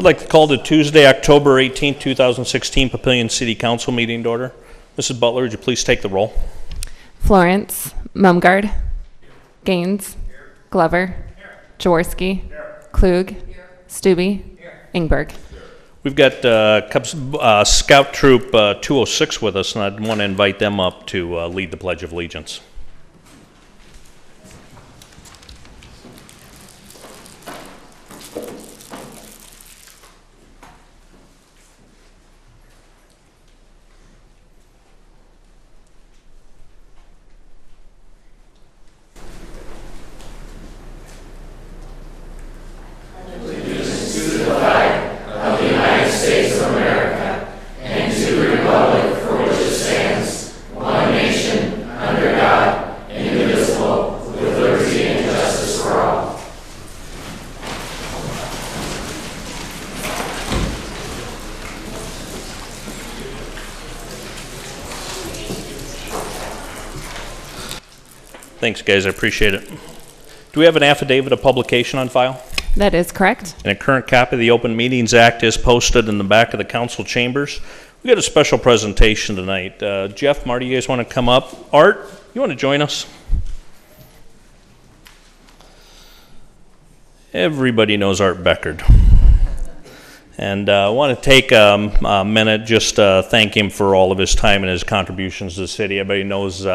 I'd like to call the Tuesday, October 18th, 2016 Papillion City Council meeting to order. Mrs. Butler, would you please take the roll? Florence, Mumgard, Gaines, Glover, Jaworski, Klug, Stubbe, Ingberg. We've got Scout Troop 206 with us, and I'd want to invite them up to lead the Pledge of Allegiance. Thanks, guys. I appreciate it. Do we have an affidavit of publication on file? That is correct. And a current copy of the Open Meetings Act is posted in the back of the council chambers. We got a special presentation tonight. Jeff, Marty, you guys want to come up? Art, you want to join us? Everybody knows Art Beckard. And I want to take a minute just to thank him for all of his time and his contributions to the city. Everybody knows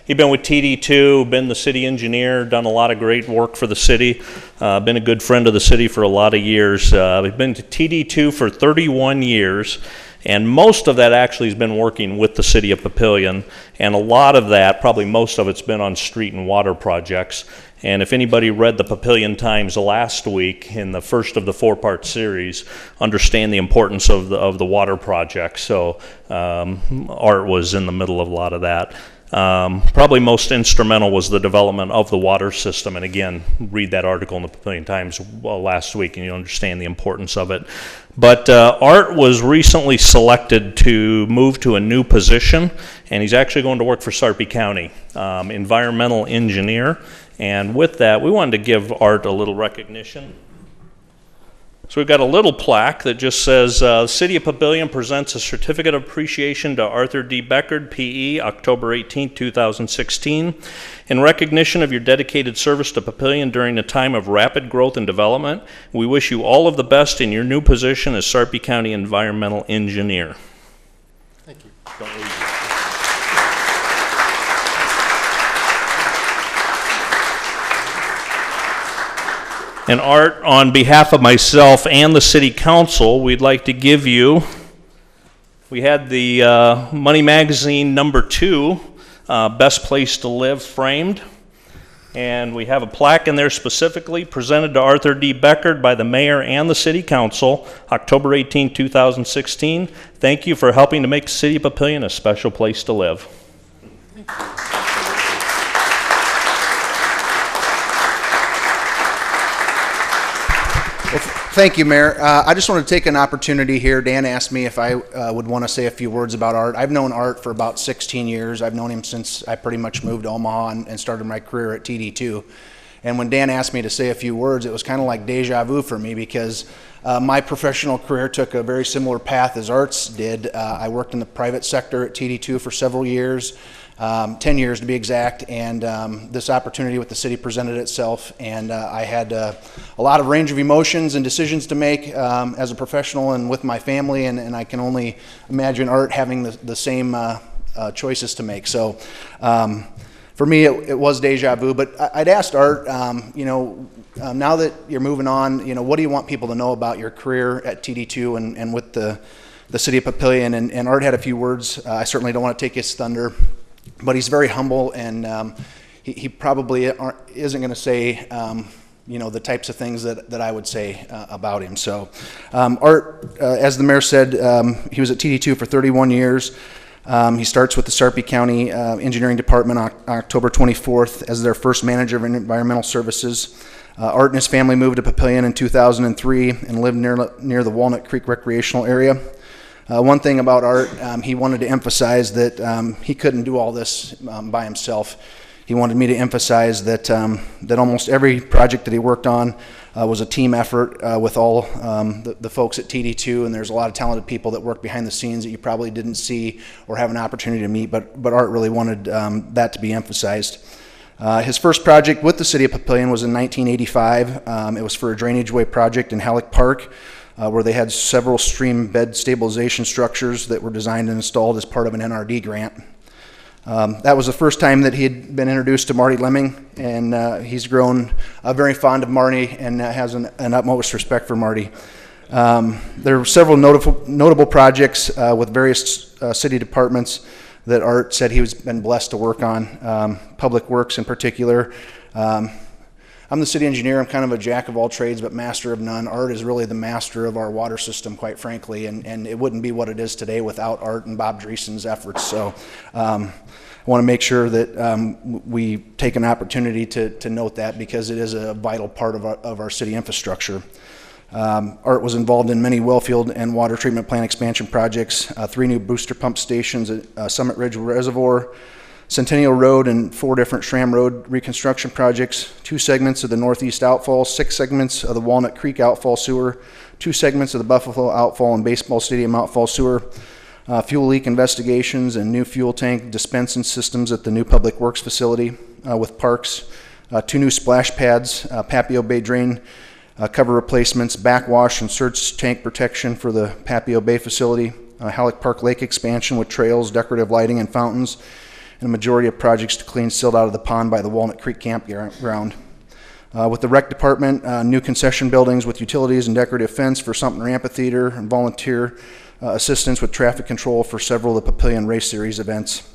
he's been with TD2, been the city engineer, done a lot of great work for the city, been a good friend of the city for a lot of years. He's been to TD2 for 31 years, and most of that actually has been working with the city of Papillion, and a lot of that, probably most of it's been on street and water projects. And if anybody read the Papillion Times last week in the first of the four-part series, understand the importance of the water project. So Art was in the middle of a lot of that. Probably most instrumental was the development of the water system. And again, read that article in the Papillion Times last week and you'll understand the importance of it. But Art was recently selected to move to a new position, and he's actually going to work for Sarpy County, environmental engineer. And with that, we wanted to give Art a little recognition. So we've got a little plaque that just says, City of Papillion presents a certificate of appreciation to Arthur D. Beckard, P.E., October 18, 2016. In recognition of your dedicated service to Papillion during a time of rapid growth and development, we wish you all of the best in your new position as Sarpy County Environmental Engineer. Thank you. Don't leave. And Art, on behalf of myself and the City Council, we'd like to give you, we had the Money Magazine #2, Best Place to Live framed. And we have a plaque in there specifically presented to Arthur D. Beckard by the Mayor and the City Council, October 18, 2016. Thank you for helping to make the City of Papillion a special place to live. Thank you. Thank you, Mayor. I just want to take an opportunity here. Dan asked me if I would want to say a few words about Art. I've known Art for about 16 years. I've known him since I pretty much moved to Omaha and started my career at TD2. And when Dan asked me to say a few words, it was kind of like deja vu for me because my professional career took a very similar path as Art's did. I worked in the private sector at TD2 for several years. 10 years to be exact, and this opportunity with the city presented itself, and I had a lot of range of emotions and decisions to make as a professional and with my family, and I can only imagine Art having the same choices to make. So for me it was deja vu, but I'd asked Art, now that you're moving on, what do you want people to know about your career at TD2 and with the city of Papillion, and Art had a few words. I certainly don't want to take his thunder, but he's very humble, and he probably isn't going to say, the types of things that I would say about him. So Art, as the mayor said, he was at TD2 for 31 years. He starts with the Sarpy County Engineering Department October 24th as their first manager of environmental services. Art and his family moved to Papillion in 2003 and lived near the Walnut Creek recreational area. One thing about Art, he wanted to emphasize that he couldn't do all this by himself. he wanted me to emphasize that that almost every project that he worked on was a team effort with all the folks at TD2, and there's a lot of talented people that work behind the scenes that you probably didn't see or have an opportunity to meet, but Art really wanted that to be emphasized. His first project with the City of Papillion was in 1985. It was for a drainageway project in Halleck Park, where they had several stream bed stabilization structures that were designed and installed as part of an NRD grant. That was the first time that he had been introduced to Marty Lemming, and he's grown very fond of Marty and has an utmost respect for Marty. There were several notable projects with various city departments that Art said he was been blessed to work on, Public Works in particular. I'm the city engineer. I'm kind of a jack of all trades, but master of none. Art is really the master of our water system, quite frankly, and it wouldn't be what it is today without Art and Bob Dreesen's efforts. So I want to make sure that we take an opportunity to note that, because it is a vital part of our city infrastructure. Art was involved in many wellfield and water treatment plant expansion projects, 3 new booster pump stations at Summit Ridge Reservoir, Centennial Road, and 4 different Schramm Road reconstruction projects, 2 segments of the Northeast Outfall, 6 segments of the Walnut Creek Outfall Sewer, 2 segments of the Buffalo Outfall and Baseball Stadium Outfall Sewer, fuel leak investigations, and new fuel tank dispensing systems at the new Public Works facility with parks, 2 new splash pads, Papillion Bay drain cover replacements, backwash and surge tank protection for the Papillion Bay facility, Halleck Park Lake expansion with trails, decorative lighting, and fountains, and a majority of projects to clean silt out of the pond by the Walnut Creek campground. With the rec department, new concession buildings with utilities and decorative fence for Sumter Amphitheater, and volunteer assistance with traffic control for several of the Papillion Race Series events.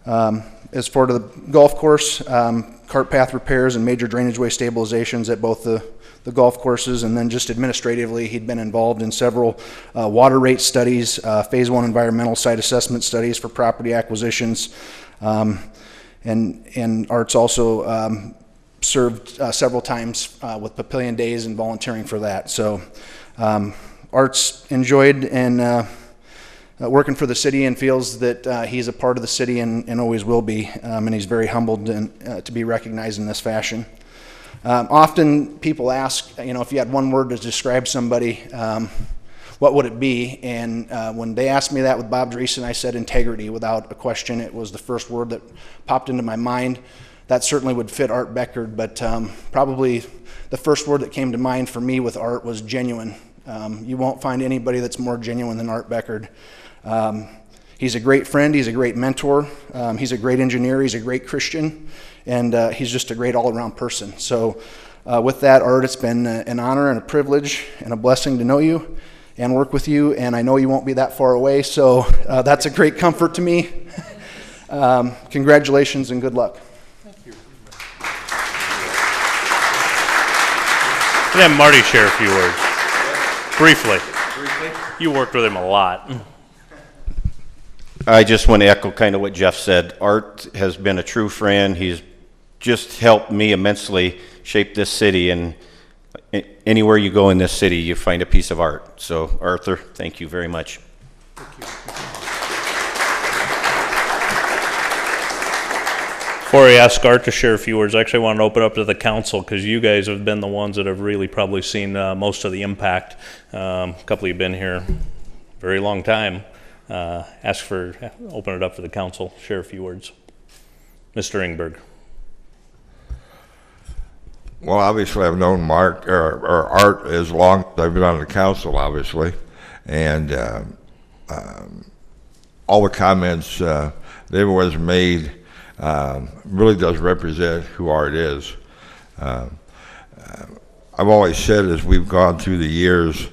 As far to the golf course, cart path repairs and major drainageway stabilizations at both the golf courses, and then just administratively, he'd been involved in several water rate studies, phase 1 environmental site assessment studies for property acquisitions, and Art's also served several times with Papillion Days and volunteering for that. So Art's enjoyed and working for the city, and feels that he's a part of the city and always will be, and he's very humbled to be recognized in this fashion. Often people ask, if you had one word to describe somebody, what would it be? And when they asked me that with Bob Dreesen, I said integrity without a question. It was the first word that popped into my mind. That certainly would fit Art Beckard, but probably the first word that came to mind for me with Art was genuine. You won't find anybody that's more genuine than Art Beckard. He's a great friend, he's a great mentor, he's a great engineer, he's a great Christian, and he's just a great all-around person. So with that, Art, it's been an honor and a privilege and a blessing to know you and work with you, and I know you won't be that far away, so that's a great comfort to me. Congratulations and good luck. Thank you. And then Marty share a few words. Briefly. You worked with him a lot. I just want to echo kind of what Jeff said. Art has been a true friend. He's just helped me immensely shape this city, and anywhere you go in this city, you find a piece of art. So, Arthur, thank you very much. Thank you. Before I ask Art to share a few words, I actually want to open up to the council, because you guys have been the ones that have really probably seen most of the impact. A couple of you have been here a very long time. Open it up for the council, share a few words. Mr. Ingberg. Well, obviously I've known Mark or Art as long as I've been on the council, obviously, and all the comments that everyone's made really does represent who Art is. I've always said, as we've gone through the years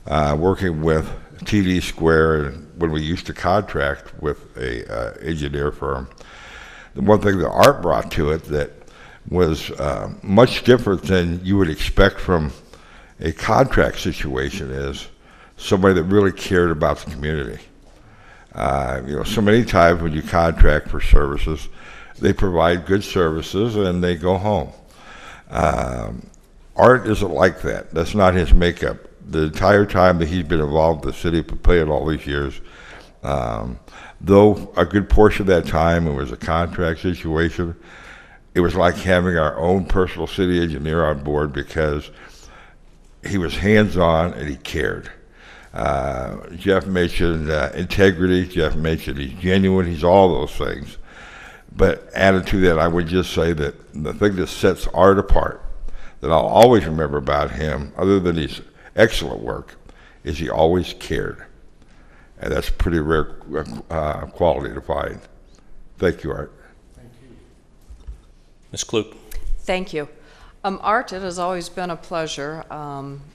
working with TD Square, and when we used to contract with a engineer firm, the one thing that Art brought to it that was much different than you would expect from a contract situation is somebody that really cared about the community. So many times when you contract for services, they provide good services and they go home. Art isn't like that. That's not his makeup. The entire time that he's been involved with the city of Papillion all these years, Though a good portion of that time it was a contract situation, it was like having our own personal city engineer on board because he was hands-on and he cared. Jeff mentioned integrity. Jeff mentioned he's genuine. He's all those things. But added to that, I would just say that the thing that sets Art apart, that I'll always remember about him, other than his excellent work, is he always cared. And that's a pretty rare quality to find. Thank you, Art. Ms. Klug. Thank you. Art, it has always been a pleasure.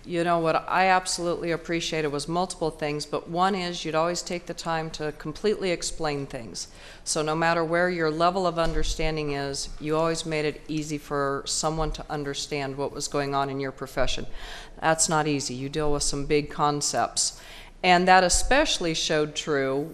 You know, what I absolutely appreciated was multiple things, but one is you'd always take the time to completely explain things. So no matter where your level of understanding is, you always made it easy for someone to understand what was going on in your profession. That's not easy. You deal with some big concepts. And that especially showed true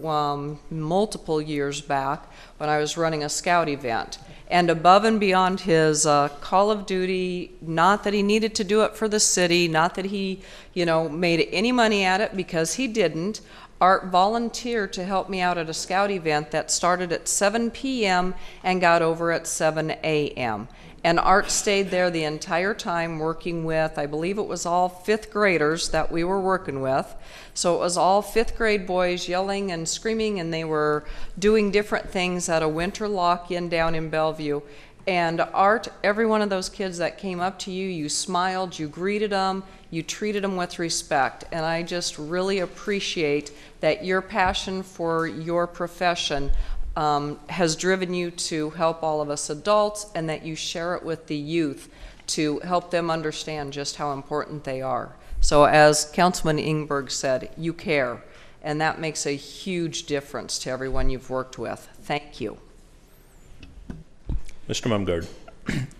multiple years back when I was running a scout event. And above and beyond his call of duty, not that he needed to do it for the city, not that he, you know, made any money at it, because he didn't, Art volunteered to help me out at a scout event that started at 7 p.m. and got over at 7 a.m. And Art stayed there the entire time working with, I believe it was all fifth graders that we were working with. So it was all fifth grade boys yelling and screaming, and they were doing different things at a winter lock-in down in Bellevue. And Art, every one of those kids that came up to you, you smiled, you greeted them, you treated them with respect. And I just really appreciate that your passion for your profession has driven you to help all of us adults, and that you share it with the youth to help them understand just how important they are. So as Councilman Ingberg said, you care, and that makes a huge difference to everyone you've worked with. Thank you. Mr. Mumgard.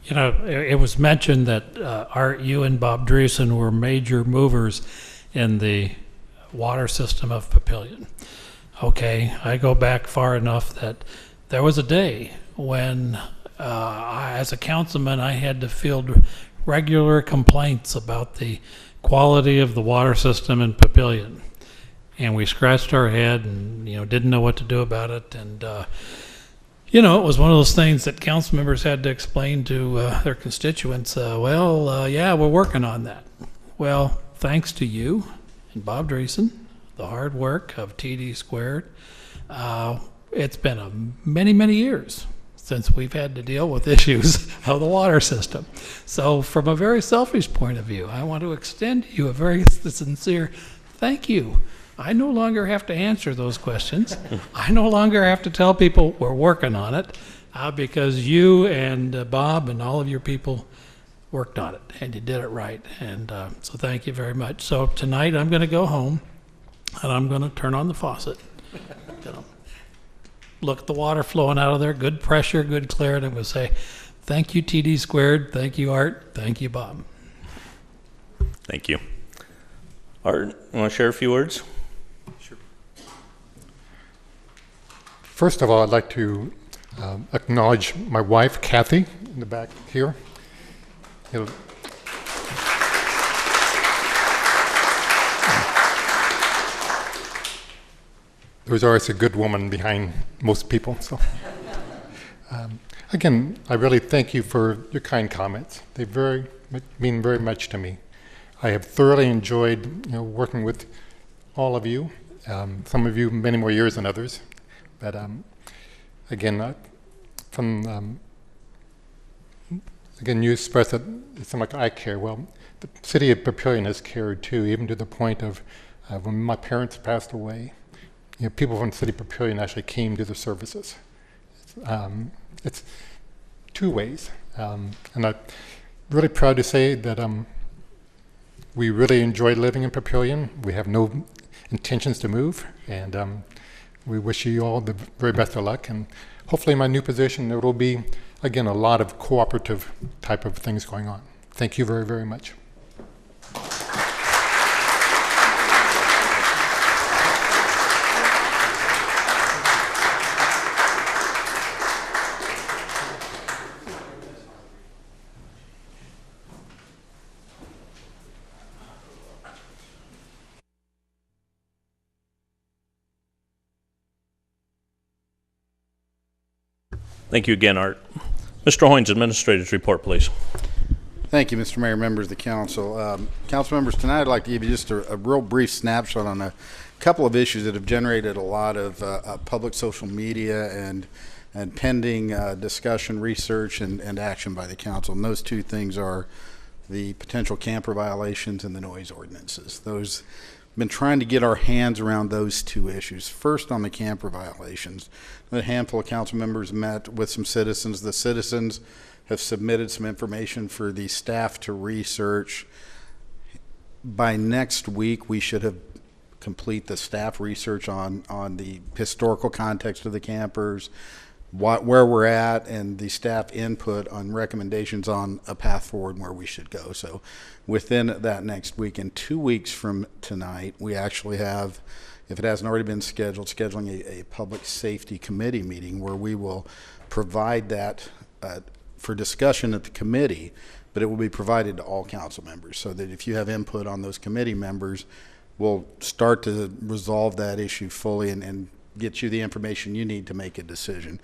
You know, it was mentioned that Art, you and Bob Dreesen were major movers in the water system of Papillion. Okay, I go back far enough that there was a day when, as a councilman, I had to field regular complaints about the quality of the water system in Papillion. And we scratched our head and, you know, didn't know what to do about it. And, you know, it was one of those things that council members had to explain to their constituents, yeah, we're working on that. Well, thanks to you and Bob Dreesen, the hard work of TD Squared, it's been many, many years since we've had to deal with issues of the water system. So from a very selfish point of view, I want to extend to you a very sincere thank you. I no longer have to answer those questions. I no longer have to tell people we're working on it, because you and Bob and all of your people worked on it, and you did it right. And so thank you very much. So tonight I'm going to go home, and I'm going to turn on the faucet. You know, look at the water flowing out of there, good pressure, good clarity. I'm going to say, thank you, TD Squared. Thank you, Art. Thank you, Bob. Thank you. Art, you want to share a few words? Sure. First of all, I'd like to acknowledge my wife, Kathy, in the back here. There's always a good woman behind most people. So, again, I really thank you for your kind comments. They mean very much to me. I have thoroughly enjoyed, working with all of you. Some of you many more years than others, but again, again, you expressed that it seemed like I care. Well, the city of Papillion has cared too, even to the point of when my parents passed away. People from the city of Papillion actually came to the services. It's two ways, and I'm really proud to say that we really enjoy living in Papillion. We have no intentions to move, and we wish you all the very best of luck. And hopefully, in my new position, there will be, again, a lot of cooperative type of things going on. Thank you very, very much. Thank you again, Art. Mr. Hoynes, Administrator's Report, please. Thank you, Mr. Mayor, members of the council. Council members, tonight I'd like to give you just a real brief snapshot on a couple of issues that have generated a lot of public social media and pending discussion, research, and action by the council. And those two things are the potential camper violations and the noise ordinances. Those been trying to get our hands around those two issues. First, on the camper violations, a handful of council members met with some citizens. The citizens have submitted some information for the staff to research. By next week, we should have complete the staff research on the historical context of the campers, where we're at, and the staff input on recommendations on a path forward and where we should go. So within that next week, and 2 weeks from tonight, we actually have, if it hasn't already been scheduled, scheduling a public safety committee meeting where we will provide that for discussion at the committee, but it will be provided to all council members so that if you have input on those committee members, we'll start to resolve that issue fully and get you the information you need to make a decision.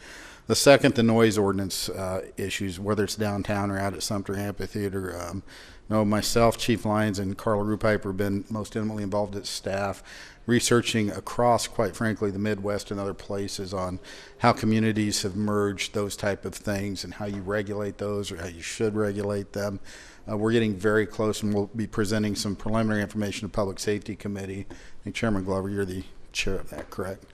The second, the noise ordinance issues, whether it's downtown or out at Sumter Amphitheater. Myself, Chief Lyons, and Carla Rupiper have been most intimately involved as staff, researching across, quite frankly, the Midwest and other places on how communities have merged those type of things and how you regulate those or how you should regulate them. We're getting very close, and we'll be presenting some preliminary information to Public Safety Committee. I think Chairman Glover, you're the chair of that, correct?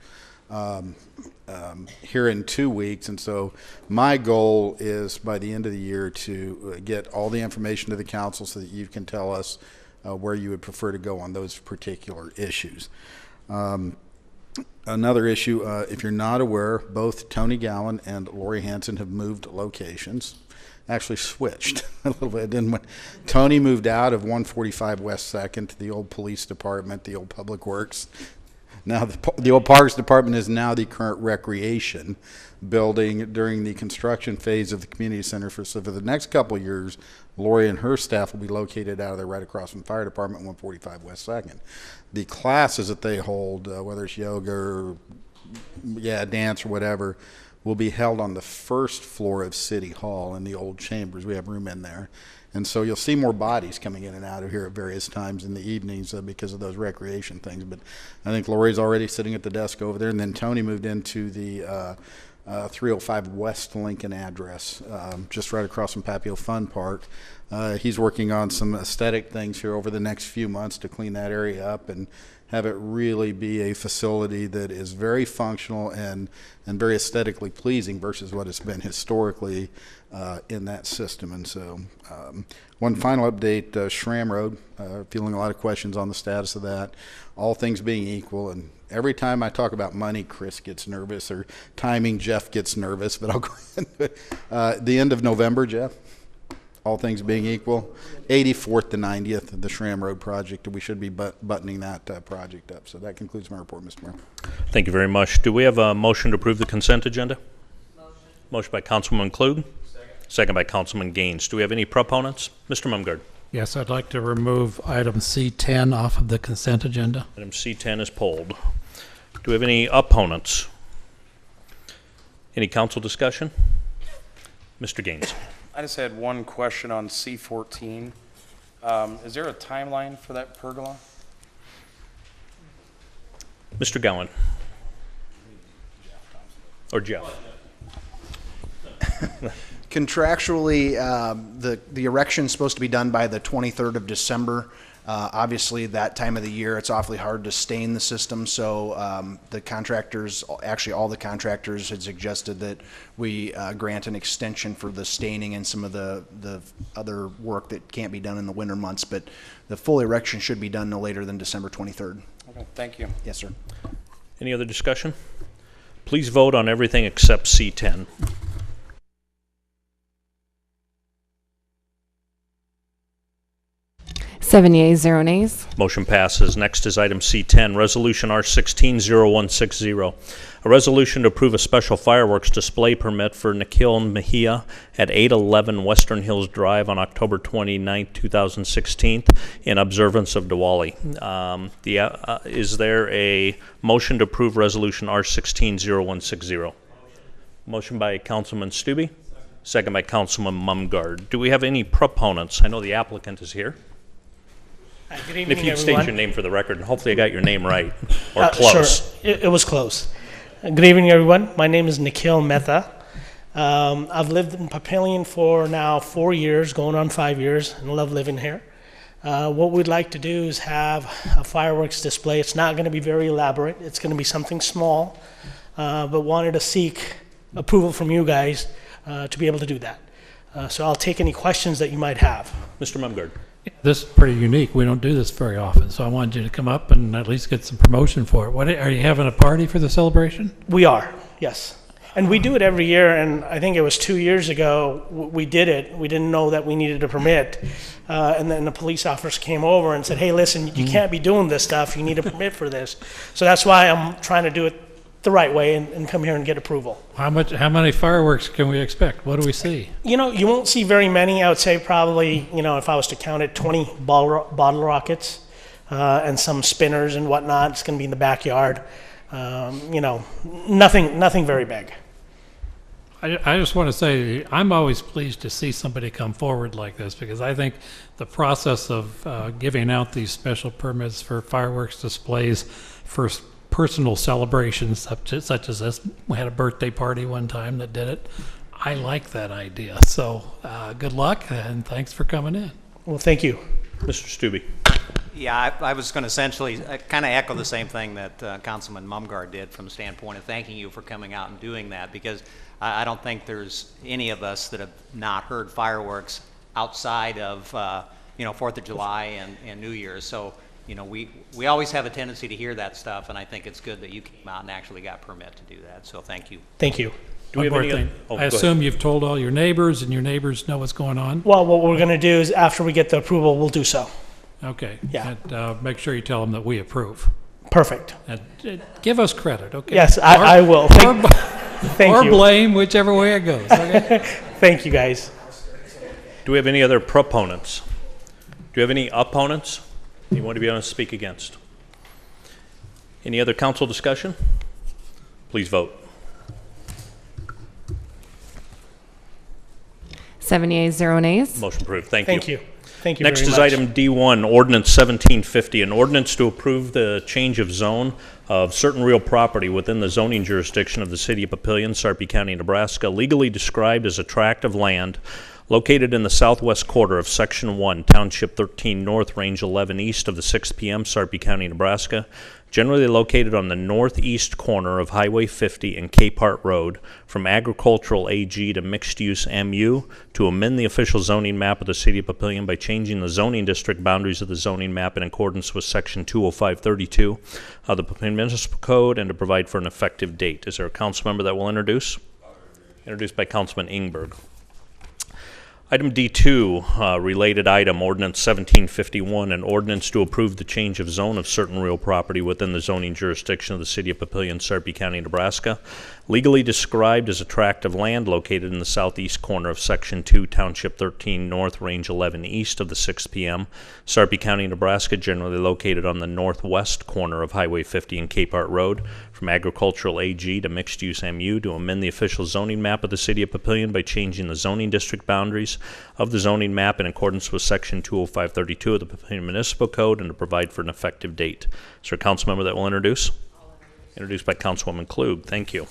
Here in 2 weeks, and so my goal is by the end of the year to get all the information to the council so that you can tell us where you would prefer to go on those particular issues. Another issue, if you're not aware, both Tony Gowan and Lori Hansen have moved locations. Actually switched a little bit. Then when Tony moved out of 145 West 2nd to the old police department, the old public works. Now the old parks department is now the current recreation building during the construction phase of the community center. So for the next couple of years, Lori and her staff will be located out of there right across from the fire department, 145 West 2nd. The classes that they hold, whether it's yoga or dance or whatever, will be held on the first floor of City Hall in the old chambers. We have room in there. And so you'll see more bodies coming in and out of here at various times in the evenings because of those recreation things. But I think Lori's already sitting at the desk over there. And then Tony moved into the 305 West Lincoln address, just right across from Papillion Fun Park. He's working on some aesthetic things here over the next few months to clean that area up and have it really be a facility that is very functional and very aesthetically pleasing versus what it's been historically in that system. And so one final update, Schramm Road, feeling a lot of questions on the status of that. All things being equal, and every time I talk about money, Chris gets nervous, or timing, Jeff gets nervous, but I'll go ahead. The end of November, Jeff? All things being equal, 84th to 90th, the Schramm Road project. We should be buttoning that project up. So that concludes my report, Mr. Mayor. Thank you very much. Do we have a motion to approve the consent agenda? Motion by Councilman Klug. Second by Councilman Gaines. Do we have any proponents? Mr. Mumgard. Yes, I'd like to remove item C10 off of the consent agenda. Item C10 is pulled. Do we have any opponents? Any council discussion? Mr. Gaines. I just had one question on C14. Is there a timeline for that pergola? Mr. Gowan. Or Jeff. Contractually, the erection's supposed to be done by the 23rd of December. Obviously, that time of the year, it's awfully hard to stain the system, so the contractors, actually all the contractors had suggested that we grant an extension for the staining and some of the other work that can't be done in the winter months, but the full erection should be done no later than December 23rd. Okay, thank you. Yes, sir. Any other discussion? Please vote on everything except C10. Seven yeas, 0 nays. Motion passes. Next is item C10, Resolution R16-0160. A resolution to approve a special fireworks display permit for Nikhil Mejia at 811 Western Hills Drive on October 29, 2016, in observance of Diwali. Is there a motion to approve Resolution R16-0160? Motion by Councilman Stubbe, second by Councilman Mumgarde. Do we have any proponents? I know the applicant is here. Good If evening, you'd state everyone. your name for the record, and hopefully I got your name right, or close. Sure, it was close. Good evening, everyone. My name is Nikhil Mehta. I've lived in Papillion for now 4 years, going on 5 years, and love living here. What we'd like to do is have a fireworks display. It's not going to be very elaborate. It's going to be something small, but wanted to seek approval from you guys to be able to do that. So I'll take any questions that you might have. Mr. Mumgarde. This is pretty unique. We don't do this very often, so I wanted you to come up and at least get some promotion for it. What, are you having a party for the celebration? We are, yes. And we do it every year, and I think it was 2 years ago we did it. We didn't know that we needed a permit. And then the police officer came over and said, hey, listen, you can't be doing this stuff. You need a permit for this. So that's why I'm trying to do it the right way and come here and get approval. How many fireworks can we expect? What do we see? You know, you won't see very many. I would say probably, you know, if I was to count it, 20 bottle rockets and some spinners and whatnot. It's going to be in the backyard. You know, nothing very big. I just want to say I'm always pleased to see somebody come forward like this, because I think the process of giving out these special permits for fireworks displays for personal celebrations such as this, we had a birthday party one time that did it. I like that idea. So good luck and thanks for coming in. Well, thank you. Mr. Stubbe. Yeah, I was going to essentially kind of echo the same thing that Councilman Mumgarde did, from the standpoint of thanking you for coming out and doing that, because I don't think there's any of us that have not heard fireworks outside of, you know, 4th of July and New Year's. So, you know, we always have a tendency to hear that stuff, and I think it's good that you came out and actually got permit to do that. So thank you. Thank you. Do we have One any more other? thing. Oh, I go ahead. assume you've told all your neighbors and your neighbors know what's going on? Well, what we're going to do is after we get the approval, we'll do so. Okay. Yeah. And make sure you tell them that we approve. Perfect. And give us credit, okay? Yes, I will. Thank or you. blame, whichever way it goes. Okay? Thank you, guys. Do we have any other proponents? Do we have any opponents you want to be able to speak against? Any other council discussion? Please vote. 7 yeas, 0 nays. Motion approved. Thank Thank you. you. Thank you Next very is much. item D1, ordinance 1750, an ordinance to approve the change of zone of certain real property within the zoning jurisdiction of the city of Papillion, Sarpy County, Nebraska, legally described as a tract of land located in the southwest quarter of Section 1, Township 13 North, Range 11 East of the 6 p.m., Sarpy County, Nebraska, generally located on the northeast corner of Highway 50 and Capehart Road, from agricultural AG to mixed-use MU, to amend the official zoning map of the city of Papillion by changing the zoning district boundaries of the zoning map in accordance with Section 20532 of the Papillion Municipal Code, and to provide for an effective date. Is there a council member that will introduce? Introduced by Councilman Ingberg. Item D2, related item, ordinance 1751, an ordinance to approve the change of zone of certain real property within the zoning jurisdiction of the city of Papillion, Sarpy County, Nebraska, legally described as a tract of land located in the southeast corner of Section 2, Township 13 North, Range 11 East of the 6 p.m., Sarpy County, Nebraska, generally located on the northwest corner of Highway 50 and Capehart Road, from agricultural AG to mixed-use MU, to amend the official zoning map of the city of Papillion by changing the zoning district boundaries of the zoning map in accordance with Section 20532 of the Papillion Municipal Code, and to provide for an effective date. Is there a council member that will introduce? Introduced by Councilwoman Klug. Thank you.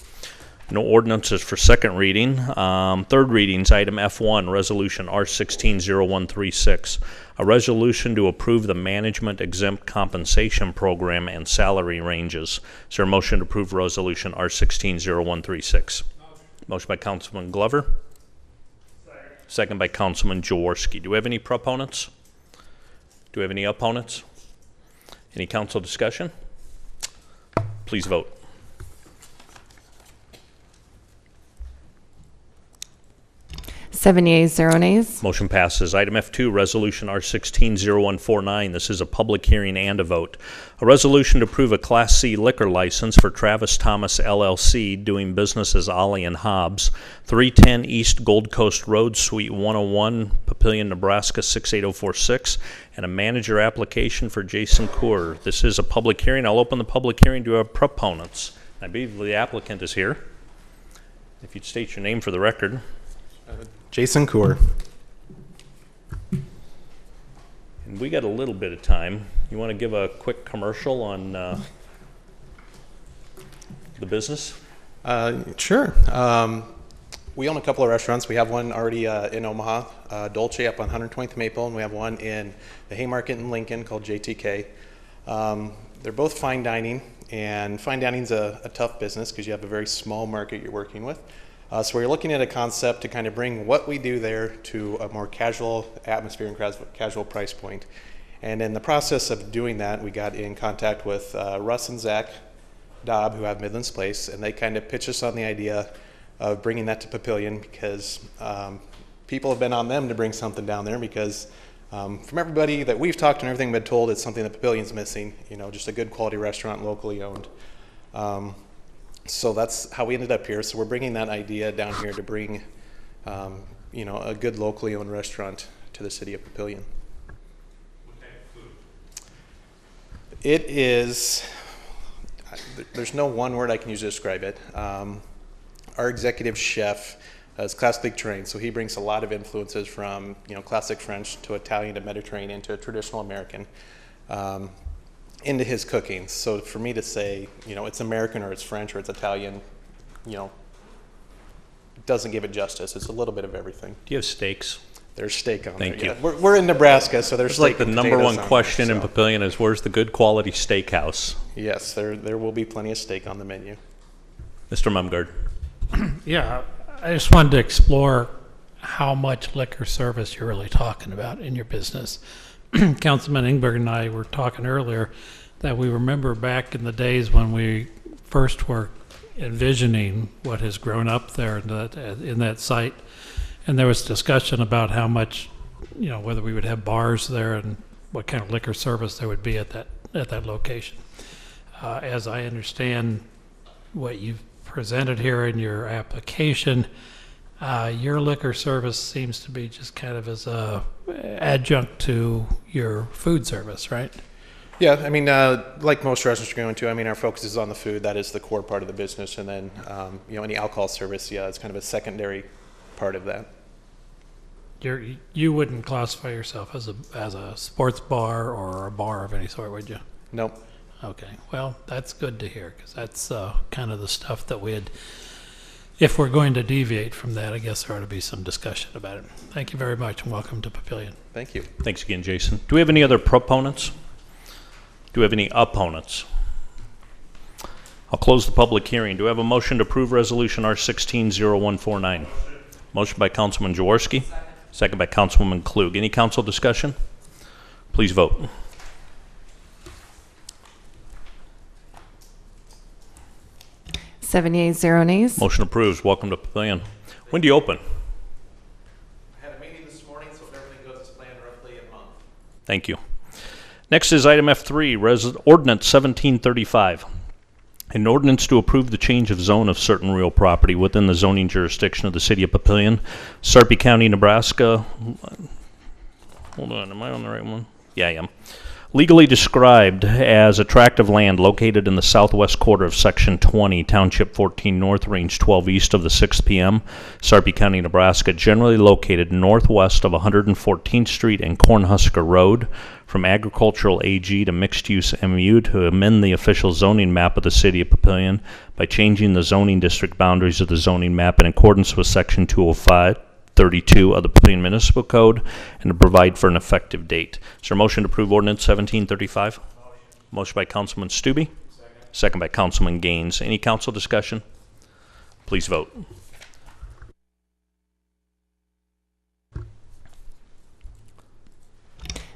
No ordinances for second reading. Third readings, item F1, Resolution R160136, a resolution to approve the management exempt compensation program and salary ranges. Is there a motion to approve Resolution R160136? Motion by Councilman Glover. Second by Councilman Jaworski. Do we have any proponents? Do we have any opponents? Any council discussion? Please vote. Seven yeas, 0 nays. Motion passes. Item F2, Resolution R160149. This is a public hearing and a vote. A resolution to approve a Class C liquor license for Travis Thomas LLC, doing business as Ollie and Hobbs, 310 East Gold Coast Road, Suite 101, Papillion, Nebraska 68046, and a manager application for Jason Coor. This is a public hearing. I'll open the public hearing to our proponents. I believe the applicant is here. If you'd state your name for the record. Jason Coor. And we got a little bit of time. You want to give a quick commercial on the business? Sure. We own a couple of restaurants. We have one already in Omaha, Dolce up on 120th Maple, and we have one in the Haymarket in Lincoln called JTK. They're both fine dining, and fine dining's a tough business because you have a very small market you're working with. So we're looking at a concept to kind of bring what we do there to a more casual atmosphere and casual price point. And in the process of doing that, we got in contact with Russ and Zach Dobb, who have Midlands Place, and they kind of pitched us on the idea of bringing that to Papillion because people have been on them to bring something down there because from everybody that we've talked to and everything been told, it's something that Papillion's missing, you know, just a good quality restaurant locally owned. So that's how we ended up here. So we're bringing that idea down here to bring, you know, a good locally owned restaurant to the city of Papillion. What kind of food? It is, there's no one word I can use to describe it. Our executive chef is classically trained, so he brings a lot of influences from, you know, classic French to Italian to Mediterranean to traditional American into his cooking. So for me to say, you know, it's American or it's French or it's Italian, you know, doesn't give it justice. It's a little bit of everything. Do you have steaks? There's steak on Thank there. you. Yeah. We're in Nebraska, so there's It's steak like the and number potatoes one on question there, in so. Papillion is where's the good quality steakhouse? Yes, there will be plenty of steak on the menu. Mr. Mumgard. Yeah, I just wanted to explore how much liquor service you're really talking about in your business. Councilman Ingberg and I were talking earlier that we remember back in the days when we first were envisioning what has grown up there in that site, and there was discussion about how much, you know, whether we would have bars there and what kind of liquor service there would be at that location. As I understand what you've presented here in your application, your liquor service seems to be just kind of as a adjunct to your food service, right? Yeah, I mean, like most restaurants you're going to, I mean, our focus is on the food. That is the core part of the business. And then, you know, any alcohol service, yeah, it's kind of a secondary part of that. You wouldn't classify yourself as a sports bar or a bar of any sort, would you? Nope. Okay, well, that's good to hear, because that's kind of the stuff that if we're going to deviate from that, I guess there ought to be some discussion about it. Thank you very much, and welcome to Papillion. Thank you. Thanks again, Jason. Do we have any other proponents? Do we have any opponents? I'll close the public hearing. Do we have a motion to approve Resolution R16-0149? Motion by Councilman Jaworski. Second by Councilwoman Klug. Any council discussion? Please vote. Seven yeas, zero nays. Motion approves. Welcome to Papillion. When do you open? I had a meeting this morning, so if everything goes as planned, roughly a month. Thank you. Next is item F3, Ordinance 1735. An ordinance to approve the change of zone of certain real property within the zoning jurisdiction of the city of Papillion, Sarpy County, Nebraska. Hold on, am I on the right one? Yeah, I am. Legally described as a tract of land located in the southwest quarter of Section 20, Township 14 North, Range 12 east of the 6 p.m., Sarpy County, Nebraska, generally located northwest of 114th Street and Cornhusker Road, from agricultural AG to mixed-use MU, to amend the official zoning map of the city of Papillion by changing the zoning district boundaries of the zoning map in accordance with Section 205-32 of the Papillion Municipal Code, and to provide for an effective date. Is there a motion to approve Ordinance 1735? Motion by Councilman Stubbe. Second by Councilman Gaines. Any council discussion? Please vote.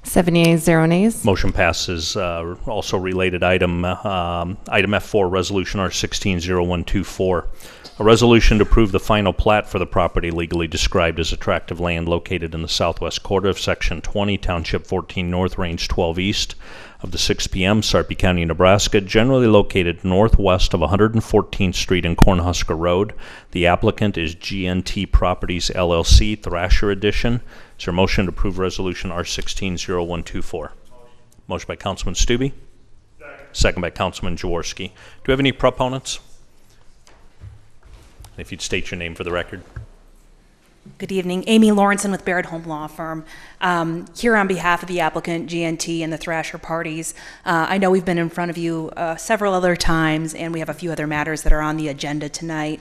Seven yeas, zero nays. Motion passes. Also related item, item F4, Resolution R16-0124. A resolution to approve the final plat for the property legally described as a tract of land located in the southwest quarter of Section 20, Township 14 North, Range 12 east of the 6 p.m., Sarpy County, Nebraska, generally located northwest of 114th Street and Cornhusker Road. The applicant is GNT Properties, LLC, Thrasher Edition. Is there a motion to approve Resolution R16-0124? Motion by Councilman Stubbe. Second by Councilman Jaworski. Do we have any proponents? If you'd state your name for the record. Good evening. Amy Lawrenson with Barrett Home Law Firm. Here on behalf of the applicant, GNT, and the Thrasher parties. I know we've been in front of you several other times, and we have a few other matters that are on the agenda tonight.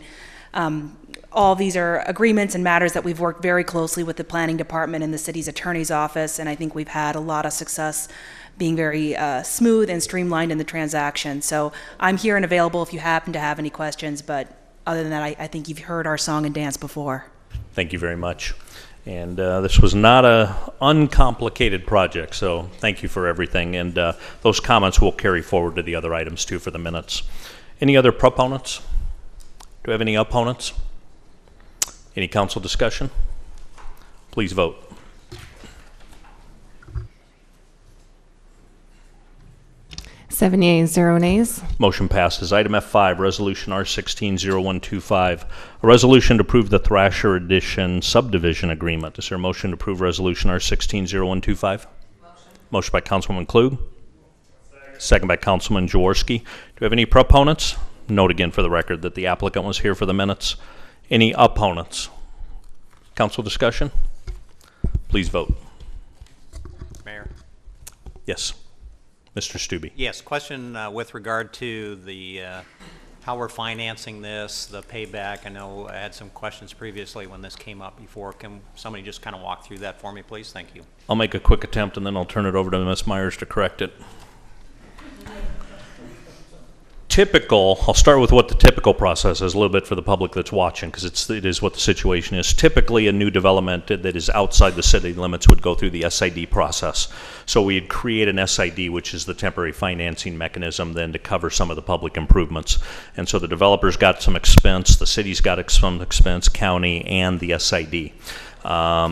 All these are agreements and matters that we've worked very closely with the planning department and the city's attorney's office, and I think we've had a lot of success being very smooth and streamlined in the transaction. So I'm here and available if you happen to have any questions, but other than that, I think you've heard our song and dance before. Thank you very much. And this was not a uncomplicated project, so thank you for everything. And those comments will carry forward to the other items too for the minutes. Any other proponents? Do we have any opponents? Any council discussion? Please vote. Seven yeas, 0 nays. Motion passes. Item F5, Resolution R16-0125, a resolution to approve the Thrasher Edition subdivision agreement. Is there a motion to approve Resolution R16-0125? Motion by Councilwoman Klug. Second by Councilman Jaworski. Do we have any proponents? Note again for the record that the applicant was here for the minutes. Any opponents? Council discussion? Please vote. Mayor. Yes. Mr. Stubbe. Yes, question with regard to the how we're financing this, the payback. I know I had some questions previously when this came up before. Can somebody just kind of walk through that for me, please? Thank you. I'll make a quick attempt and then I'll turn it over to Ms. Myers to correct it. I'll start with what the typical process is a little bit for the public that's watching, because it is what the situation is. Typically, a new development that is outside the city limits would go through the SID process. So we'd create an SID, which is the temporary financing mechanism then to cover some of the public improvements. And so the developers got some expense, the city's got some expense, county, and the SID.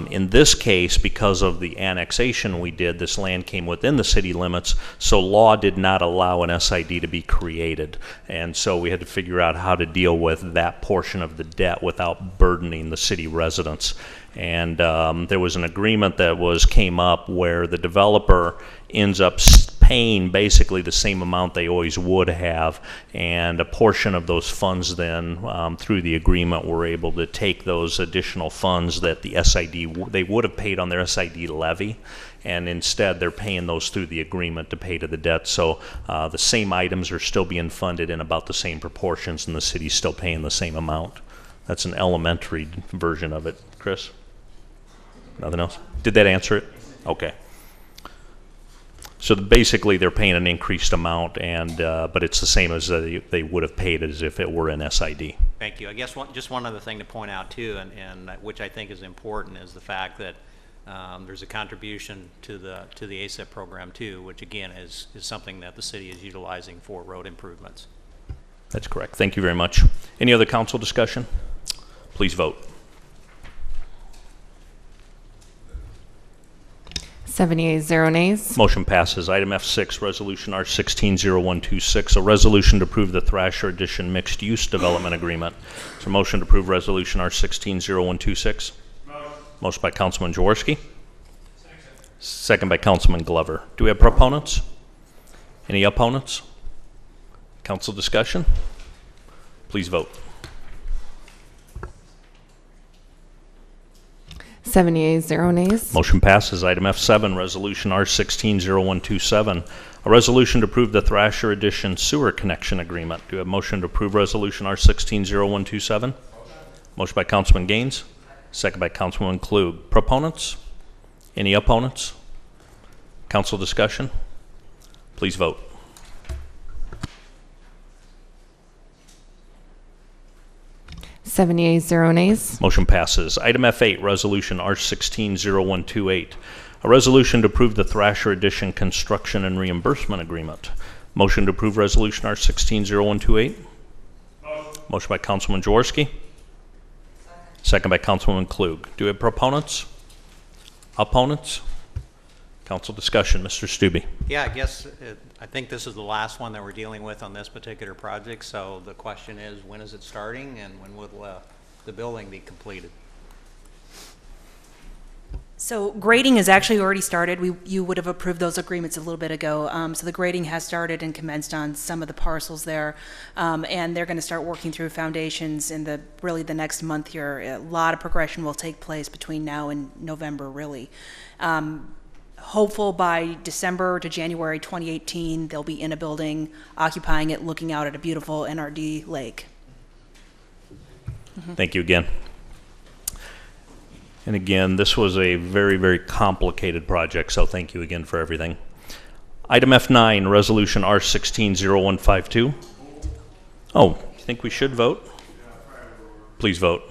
In this case, because of the annexation we did, this land came within the city limits, so law did not allow an SID to be created. And so we had to figure out how to deal with that portion of the debt without burdening the city residents. And there was an agreement that came up where the developer ends up paying basically the same amount they always would have, and a portion of those funds then through the agreement were able to take those additional funds that the SID they would have paid on their SID levy, and instead they're paying those through the agreement to pay to the debt. So the same items are still being funded in about the same proportions, and the city's still paying the same amount. That's an elementary version of it. Chris? Nothing else? Did that answer it? Okay. So basically, they're paying an increased amount, and but it's the same as they would have paid as if it were an SID. Thank you. I guess just one other thing to point out too, and which I think is important, is the fact that there's a contribution to the ASIP program too, which again is something that the city is utilizing for road improvements. That's correct. Thank you very much. Any other council discussion? Please vote. 7 yeas, 0 nays. Motion passes. Item F6, Resolution R16-0126, a resolution to approve the Thrasher Edition mixed-use development agreement. Is there a motion to approve Resolution R16-0126? Motion by Councilman Jaworski. Second by Councilman Glover. Do we have proponents? Any opponents? Council discussion? Please vote. 7 yeas, 0 nays. Motion passes. Item F7, Resolution R16-0127, a resolution to approve the Thrasher Edition sewer connection agreement. Do you have a motion to approve Resolution R16-0127? Motion by Councilman Gaines. Second by Councilwoman Klug. Proponents? Any opponents? Council discussion? Please vote. 7 yeas, 0 nays. Motion passes. Item F8, Resolution R16-0128, a resolution to approve the Thrasher Edition construction and reimbursement agreement. Motion to approve Resolution R16-0128? Motion by Councilman Jaworski. Second by Councilwoman Klug. Do we have proponents? Opponents? Council discussion. Mr. Stubbe. Yeah, I think this is the last one that we're dealing with on this particular project. So the question is, when is it starting, and when will the building be completed? So grading has actually already started. You would have approved those agreements a little bit ago. So the grading has started and commenced on some of the parcels there. And they're going to start working through foundations in really the next month here. A lot of progression will take place between now and November, really. Hopeful by December to January 2018, they'll be in a building, occupying it, looking out at a beautiful NRD lake. Thank you again. And again, this was a very, very complicated project, so thank you again for everything. Item F9, Resolution R160152. Oh, you think we should vote? Please vote.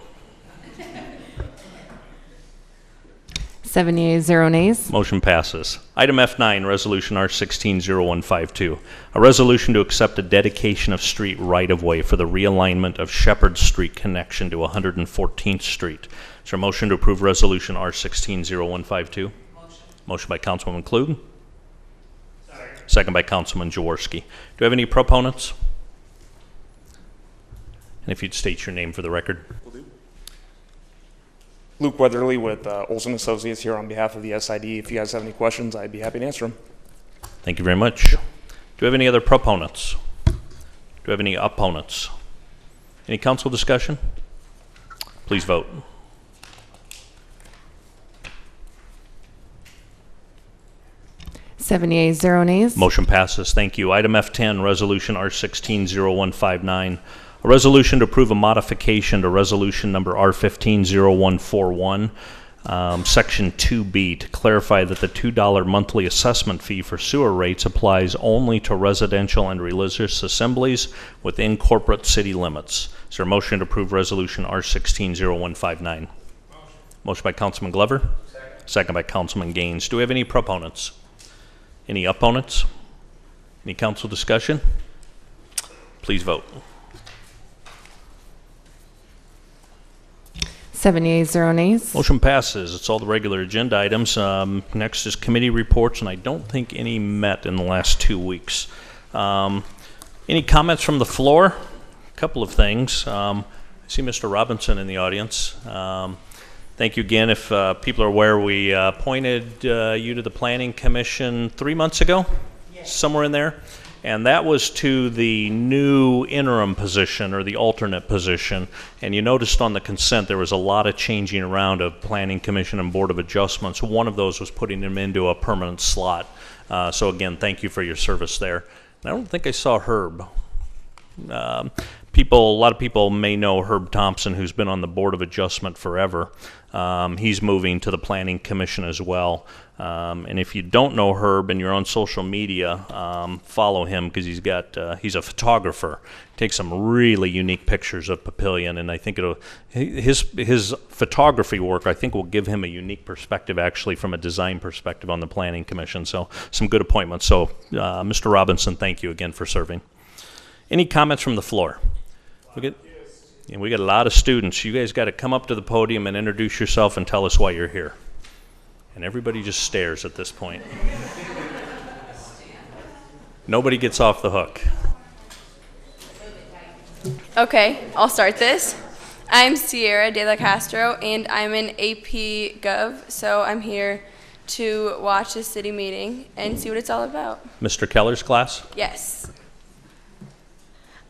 7 yeas, 0 nays. Motion passes. Item F9, Resolution R160152. A resolution to accept a dedication of street right-of-way for the realignment of Shepherd Street connection to 114th Street. Is there a motion to approve Resolution R160152? Motion by Councilwoman Klug. Second by Councilman Jaworski. Do we have any proponents? And if you'd state your name for the record. Luke Weatherly with Olson Associates here on behalf of the SID. If you guys have any questions, I'd be happy to answer them. Thank you very much. Do we have any other proponents? Do we have any opponents? Any council discussion? Please vote. Seven yeas, 0 nays. Motion passes. Thank you. Item F10, Resolution R160159. A resolution to approve a modification to resolution number R150141, section 2B, to clarify that the $2 monthly assessment fee for sewer rates applies only to residential and religious assemblies within corporate city limits. Is there a motion to approve resolution R160159? Motion by Councilman Glover. Second by Councilman Gaines. Do we have any proponents? Any opponents? Any council discussion? Please vote. 7 yeas, 0 nays. Motion passes. It's all the regular agenda items. Next is committee reports, and I don't think any met in the last 2 weeks. Any comments from the floor? A couple of things. I see Mr. Robinson in the audience. Thank you again. If people are aware, we appointed you to the Planning Commission 3 months ago, somewhere in there. And that was to the new interim position or the alternate position. And you noticed on the consent there was a lot of changing around of Planning Commission and Board of Adjustments. One of those was putting him into a permanent slot. So again, thank you for your service there. And I don't think I saw Herb. A lot of people may know Herb Thompson, who's been on the Board of Adjustment forever. He's moving to the Planning Commission as well. And if you don't know Herb and you're on social media, follow him because he's a photographer. He takes some really unique pictures of Papillion, and I think his photography work I think will give him a unique perspective actually from a design perspective on the Planning Commission. So some good appointments. So Mr. Robinson, thank you again for serving. Any comments from the floor? We got a lot of students. You guys got to come up to the podium and introduce yourself and tell us why you're here. And everybody just stares at this point. Nobody gets off the hook. Okay, I'll start this. I'm Sierra De La Castro, and I'm in AP Gov, so I'm here to watch the city meeting and see what it's all about. Mr. Keller's class? Yes.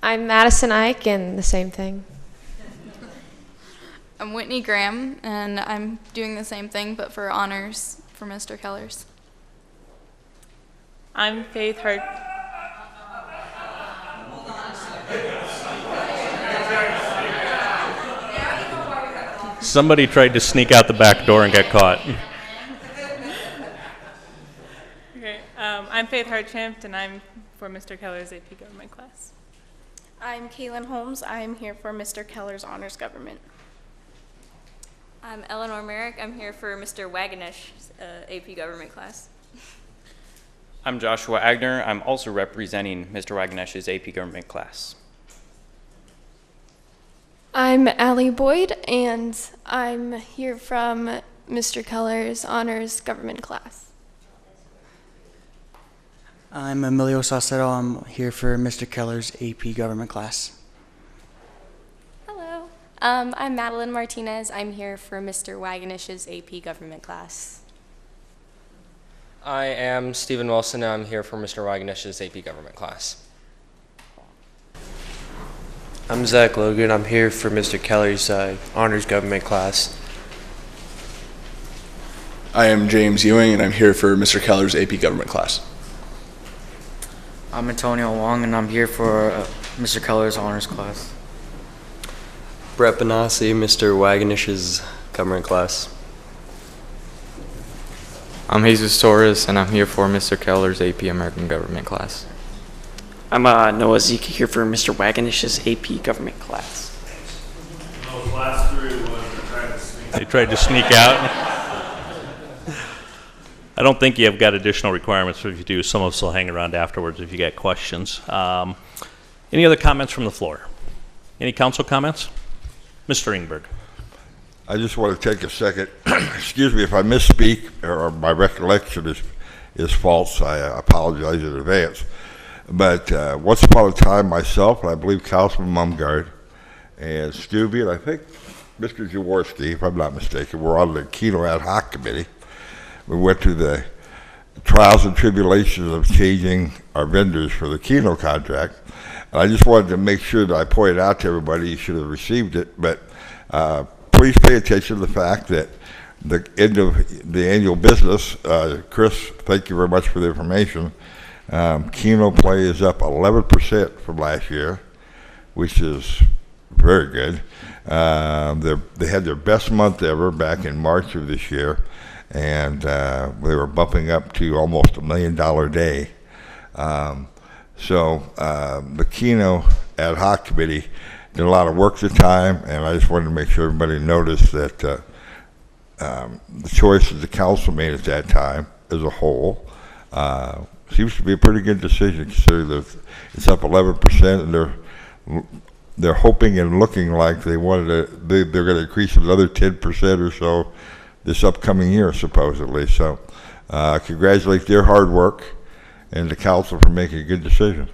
I'm Madison Ike, and the same thing. I'm Whitney Graham, and I'm doing the same thing, but for honors for Mr. Kellers. I'm Faith Hart. Somebody tried to sneak out the back door and get caught. Okay, I'm Faith Hartchamp, and I'm for Mr. Keller's AP Government class. I'm Kaylin Holmes. I'm here for Mr. Keller's Honors Government. I'm Eleanor Merrick. I'm here for Mr. Waganesh's AP Government class. I'm Joshua Agner. I'm also representing Mr. Waganesh's AP Government class. I'm Allie Boyd, and I'm here from Mr. Keller's Honors Government class. I'm Emilio Saucedo. I'm here for Mr. Keller's AP Government class. Hello. I'm Madeline Martinez. I'm here for Mr. Waganish's AP Government class. I am Stephen Wilson, and I'm here for Mr. Waganish's AP Government class. I'm Zach Logan. I'm here for Mr. Keller's Honors Government class. I am James Ewing, and I'm here for Mr. Keller's AP Government class. I'm Antonio Wong, and I'm here for Mr. Keller's honors class. Brett Benassi, Mr. Waganish's Government class. I'm Jesus Torres, and I'm here for Mr. Keller's AP American Government class. I'm Noah Zeke here for Mr. Waganish's AP Government class. Those last three they tried to sneak out. I don't think you've got additional requirements, but if you do, some of us will hang around afterwards if you got questions. Any other comments from the floor? Any council comments? Mr. Ingberg. I just want to take a second. Excuse me if I misspeak or my recollection is false. I apologize in advance. But once upon a time, myself, and I believe Councilman Mumgard, and Stubby, and I think Mr. Jaworski, if I'm not mistaken, were on the Keno Ad Hoc Committee. We went through the trials and tribulations of changing our vendors for the Keno contract. And I just wanted to make sure that I pointed out to everybody you should have received it, but please pay attention to the fact that the end of the annual business, Chris, thank you very much for the information. Keno play is up 11% from last year, which is very good. They had their best month ever back in March of this year, and they were bumping up to almost $1 million day. So the Keno Ad Hoc Committee did a lot of work at the time, and I just wanted to make sure everybody noticed that the choices the council made at that time as a whole seems to be a pretty good decision, considering that it's up 11%, and they're hoping and looking like they're going to increase another 10% or so this upcoming year, supposedly. So congratulate their hard work and the council for making a good decision.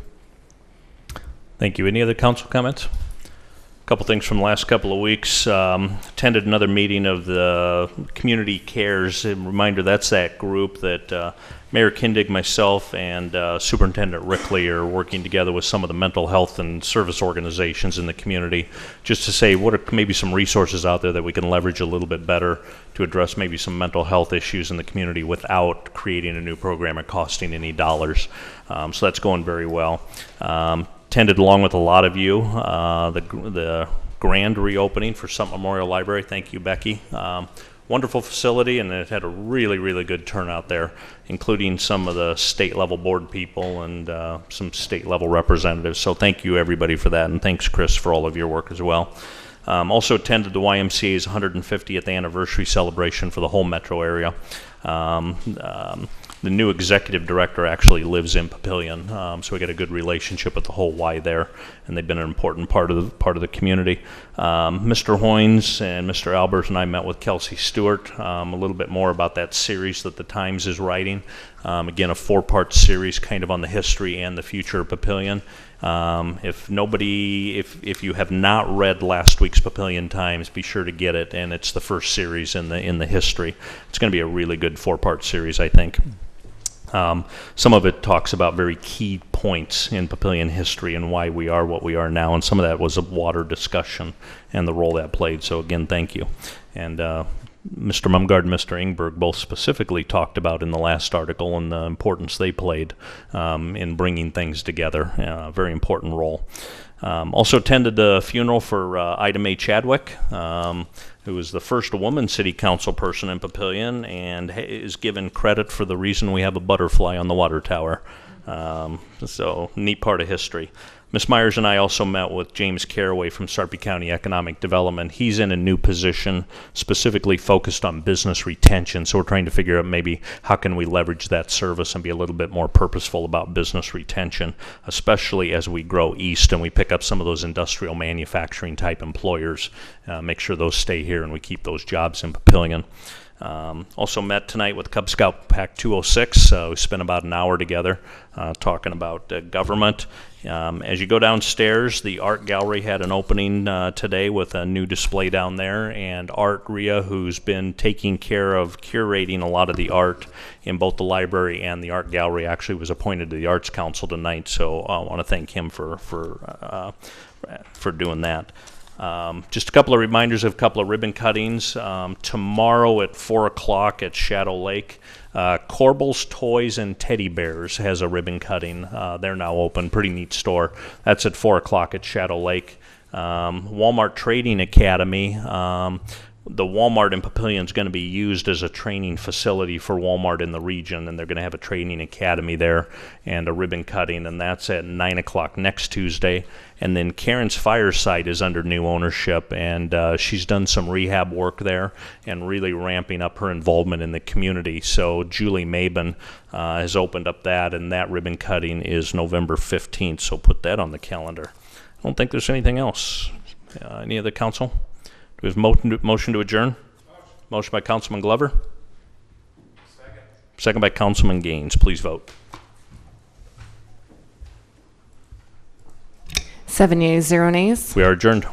Thank you. Any other council comments? A couple things from the last couple of weeks. Attended another meeting of the Community Cares. A reminder, that's that group that Mayor Kindig, myself, and Superintendent Rickley are working together with some of the mental health and service organizations in the community, just to say what are maybe some resources out there that we can leverage a little bit better to address maybe some mental health issues in the community without creating a new program or costing any dollars. So that's going very well. Attended along with a lot of you the grand reopening for Summit Memorial Library. Thank you, Becky. Wonderful facility, and it had a really, really good turnout there, including some of the state level board people and some state level representatives. So thank you everybody for that, and thanks Chris for all of your work as well. Also attended the YMCA's 150th anniversary celebration for the whole metro area. The new executive director actually lives in Papillion, so we got a good relationship with the whole Y there, and they've been an important part of the community. Mr. Hoynes and Mr. Albers and I met with Kelsey Stewart a little bit more about that series that the Times is writing. Again, a 4-part series kind of on the history and the future of Papillion. If you have not read last week's Papillion Times, be sure to get it, and it's the first series in the history. It's going to be a really good 4-part series, I think. Some of it talks about very key points in Papillion history and why we are what we are now, and some of that was a water discussion and the role that played. So again, thank you. And Mr. Mumgard and Mr. Ingberg both specifically talked about in the last article and the importance they played in bringing things together. A very important role. Also attended the funeral for Ida Mae Chadwick, who was the first woman city council person in Papillion and is given credit for the reason we have a butterfly on the water tower. So neat part of history. Ms. Myers and I also met with James Caraway from Sarpy County Economic Development. He's in a new position specifically focused on business retention, so we're trying to figure out maybe how can we leverage that service and be a little bit more purposeful about business retention, especially as we grow east and we pick up some of those industrial manufacturing type employers, make sure those stay here and we keep those jobs in Papillion. Also met tonight with Cub Scout Pack 206. We spent about an hour together talking about government. As you go downstairs, the art gallery had an opening today with a new display down there, and Art Ria, who's been taking care of curating a lot of the art in both the library and the art gallery, actually was appointed to the Arts Council tonight, so I want to thank him for doing that. Just a couple of reminders of a couple of ribbon cuttings. Tomorrow at 4 o'clock at Shadow Lake, Corbel's Toys and Teddy Bears has a ribbon cutting. They're now open, pretty neat store. That's at 4 o'clock at Shadow Lake. Walmart Trading Academy. The Walmart in Papillion is going to be used as a training facility for Walmart in the region, and they're going to have a training academy there and a ribbon cutting, and that's at 9 o'clock next Tuesday. And then Karen's Fireside is under new ownership, and she's done some rehab work there and really ramping up her involvement in the community. So Julie Mabin has opened up that, and that ribbon cutting is November 15th, so put that on the calendar. I don't think there's anything else. Any other council? Do we have motion to adjourn? Motion by Councilman Glover. Second by Councilman Gaines. Please vote. 7 yeas, 0 nays. We are adjourned.